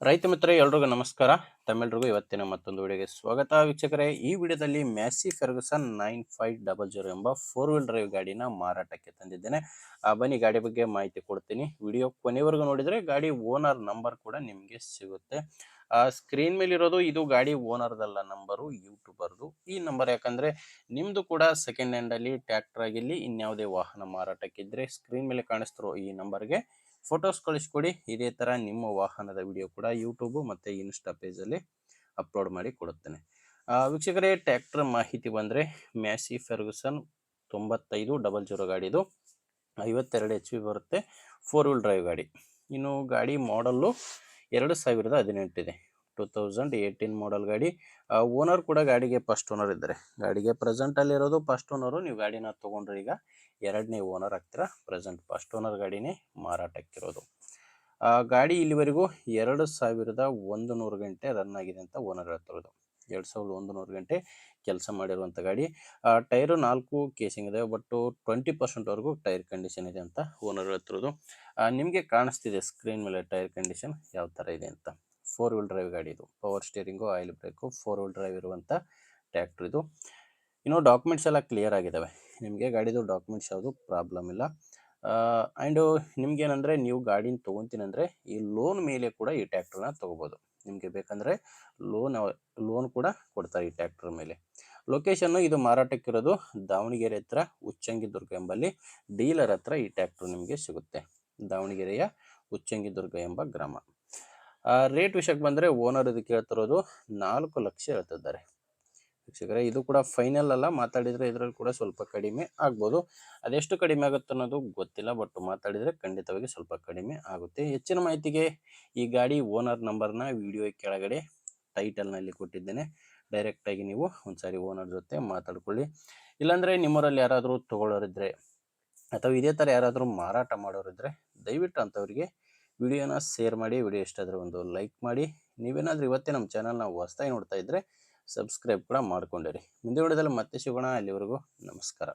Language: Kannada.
ರೈತ ಮಿತ್ರ ಎಲ್ರಿಗೂ ನಮಸ್ಕಾರ. ತಮ್ಮೆಲ್ರಿಗೂ ಇವತ್ತಿನ ಮತ್ತೊಂದು ವಿಡಿಯೋಗೆ ಸ್ವಾಗತ. ವೀಕ್ಷಕರೇ, ಈ ವಿಡಿಯೋದಲ್ಲಿ ಮ್ಯಾಸಿ ಫೆರ್ಗುಸನ್ 9500 ಎಂಬ 4 ವೀಲ್ ಡ್ರೈವ್ ಗಾಡಿನ ಮಾರಾಟಕ್ಕೆ ತಂದಿದ್ದೇನೆ. ಬನ್ನಿ ಗಾಡಿ ಬಗ್ಗೆ ಮಾಹಿತಿ ಕೊಡ್ತೀನಿ. ವಿಡಿಯೋ ಕೊನೆವರೆಗೂ ನೋಡಿದರೆ ಗಾಡಿ ಓನರ್ ನಂಬರ್ ಕೂಡ ನಿಮಗೆ ಸಿಗುತ್ತೆ. ಸ್ಕ್ರೀನ್ ಮೇಲೆ ಇರೋದು ಇದು ಗಾಡಿ ಓನರ್ದಲ್ಲ ನಂಬರು, ಯೂಟ್ಯೂಬರ್ದು ಈ ನಂಬರ್. ಯಾಕಂದ್ರೆ ನಿಮ್ದು ಕೂಡ ಸೆಕೆಂಡ್ ಹ್ಯಾಂಡ್ ಅಲ್ಲಿ ಟ್ರ್ಯಾಕ್ಟರ್ ಆಗಿರ್ಲಿ ಇನ್ಯಾವುದೇ ವಾಹನ ಮಾರಾಟಕ್ಕಿದ್ರೆ ಸ್ಕ್ರೀನ್ ಮೇಲೆ ಕಾಣಿಸ್ತಿರೋ ಈ ನಂಬರ್ಗೆ ಫೋಟೋಸ್ ಕಳಿಸ್ಕೊಡಿ. ಇದೇ ತರ ನಿಮ್ಮ ವಾಹನದ ವಿಡಿಯೋ ಕೂಡ ಯೂಟ್ಯೂಬ್ ಮತ್ತೆ ಇನ್ಸ್ಟಾ ಪೇಜಲ್ಲಿ ಅಪ್ಲೋಡ್ ಮಾಡಿ ಕೊಡುತ್ತೇನೆ. ವೀಕ್ಷಕರೇ, ಟ್ರ್ಯಾಕ್ಟರ್ ಮಾಹಿತಿ ಬಂದರೆ ಮ್ಯಾಸಿ ಫೆರ್ಗುಸನ್ 9500 ಗಾಡಿದು 52 HP ಬರುತ್ತೆ. 4 ವೀಲ್ ಡ್ರೈವ್ ಗಾಡಿ. ಇನ್ನು ಗಾಡಿ ಮಾಡಲ್ಲು 2018 ಇದೆ, 2018 ಮಾಡಲ್ ಗಾಡಿ. ಓನರ್ ಕೂಡ ಗಾಡಿಗೆ ಫಸ್ಟ್ ಓನರ್ ಇದ್ದಾರೆ. ಗಾಡಿಗೆ ಪ್ರೆಸೆಂಟ್ ಅಲ್ಲಿರೋದು ಫಸ್ಟ್ ಓನರು. ನೀವು ಗಾಡಿನ ತೊಗೊಂಡ್ರೆ ಈಗ ಎರಡನೇ ಓನರ್ ಆಗ್ತೀರಾ. ಪ್ರೆಸೆಂಟ್ ಫಸ್ಟ್ ಓನರ್ ಗಾಡಿನೇ ಮಾರಾಟಕ್ಕಿರೋದು. ಗಾಡಿ ಇಲ್ಲಿವರೆಗೂ 2100 ಗಂಟೆ ರನ್ ಆಗಿದೆ ಅಂತ ಓನರ್ ಹೇಳ್ತಿರೋದು. 2100 ಗಂಟೆ ಕೆಲಸ ಮಾಡಿರುವಂಥ ಗಾಡಿ. ಟೈರು 4 ಕೇಸಿಂಗ್ ಇದೆ, ಬಟ್ 20% ಟೈರ್ ಕಂಡೀಷನ್ ಇದೆ ಅಂತ ಓನರ್ ಹೇಳ್ತಿರೋದು. ನಿಮಗೆ ಕಾಣಿಸ್ತಿದೆ ಸ್ಕ್ರೀನ್ ಮೇಲೆ ಟೈರ್ ಕಂಡೀಷನ್ ಯಾವ ಥರ ಇದೆ ಅಂತ. 4 ವೀಲ್ ಡ್ರೈವ್ ಗಾಡಿ ಇದು. Power steering, oil break, 4 wheel drive ಇರುವಂಥ ಟ್ರ್ಯಾಕ್ಟರ್ ಇದು. ಇನ್ನು ಡಾಕ್ಯುಮೆಂಟ್ಸ್ ಎಲ್ಲ ಕ್ಲಿಯರ್ ಆಗಿದ್ದಾವೆ. ನಿಮಗೆ ಗಾಡಿದು ಡಾಕ್ಯುಮೆಂಟ್ಸ್ ಯಾವುದು ಪ್ರಾಬ್ಲಮ್ ಇಲ್ಲ. ಆ್ಯಂಡು ನಿಮ್ಗೇನಂದರೆ ನೀವು ಗಾಡಿನ ತೊಗೊತೀನಂದರೆ ಈ ಲೋನ್ ಮೇಲೆ ಕೂಡ ಈ ಟ್ರ್ಯಾಕ್ಟರ್ನ ತೊಗೋಬೋದು. ನಿಮಗೆ ಬೇಕಂದರೆ ಲೋನ್ ಕೂಡ ಕೊಡ್ತಾರೆ ಈ ಟ್ರ್ಯಾಕ್ಟರ್ ಮೇಲೆ. ಲೊಕೇಶನ್ನು ಇದು ಮಾರಾಟಕ್ಕಿರೋದು ದಾವಣಗೆರೆ ಹತ್ರ ಉಚ್ಚಂಗಿದುರ್ಗ ಎಂಬಲ್ಲಿ ಡೀಲರ್ ಹತ್ರ ಈ ಟ್ರ್ಯಾಕ್ಟರ್ ನಿಮಗೆ ಸಿಗುತ್ತೆ. ದಾವಣಗೆರೆಯ ಉಚ್ಚಂಗಿದುರ್ಗ ಎಂಬ ಗ್ರಾಮ. ರೇಟ್ ವಿಷಯಕ್ಕೆ ಬಂದರೆ ಓನರ್ ಇದಕ್ಕೆ ಹೇಳ್ತಿರೋದು 4 ಲಕ್ಷ ಹೇಳ್ತಿದ್ದಾರೆ. ವೀಕ್ಷಕರೇ, ಇದು ಕೂಡ ಫೈನಲ್ ಅಲ್ಲ, ಮಾತಾಡಿದರೆ ಇದರಲ್ಲಿ ಕೂಡ ಸ್ವಲ್ಪ ಕಡಿಮೆ ಆಗ್ಬೋದು. ಅದೆಷ್ಟು ಕಡಿಮೆ ಆಗುತ್ತೆ ಅನ್ನೋದು ಗೊತ್ತಿಲ್ಲ, ಬಟ್ ಮಾತಾಡಿದರೆ ಖಂಡಿತವಾಗಿ ಸ್ವಲ್ಪ ಕಡಿಮೆ ಆಗುತ್ತೆ. ಹೆಚ್ಚಿನ ಮಾಹಿತಿಗೆ ಈ ಗಾಡಿ ಓನರ್ ನಂಬರ್ನ ವಿಡಿಯೋ ಕೆಳಗಡೆ ಟೈಟಲ್ನಲ್ಲಿ ಕೊಟ್ಟಿದ್ದೇನೆ. ಡೈರೆಕ್ಟಾಗಿ ನೀವು ಒಂದ್ಸಾರಿ ಓನರ್ ಜೊತೆ ಮಾತಾಡ್ಕೊಳ್ಳಿ. ಇಲ್ಲಾಂದರೆ ನಿಮ್ಮೂರಲ್ಲಿ ಯಾರಾದರೂ ತೊಗೊಳ್ಳೋರಿದ್ರೆ ಅಥವಾ ಇದೇ ಥರ ಯಾರಾದರೂ ಮಾರಾಟ ಮಾಡೋರಿದ್ರೆ ದಯವಿಟ್ಟು ಅಂಥವ್ರಿಗೆ ವಿಡಿಯೋನ ಶೇರ್ ಮಾಡಿ. ವಿಡಿಯೋ ಇಷ್ಟ ಆದರೆ ಒಂದು ಲೈಕ್ ಮಾಡಿ. ನೀವೇನಾದರೂ ಇವತ್ತೇ ನಮ್ಮ ಚಾನಲ್ನ ಹೊಸ್ದಾಗಿ ನೋಡ್ತಾ ಇದ್ದರೆ ಸಬ್ಸ್ಕ್ರೈಬ್ ಕೂಡ ಮಾಡ್ಕೊಂಡಿರಿ. ಮುಂದೆ ವಿಡಿಯೋದಲ್ಲಿ ಮತ್ತೆ ಸಿಗೋಣ. ಅಲ್ಲಿವರೆಗೂ ನಮಸ್ಕಾರ.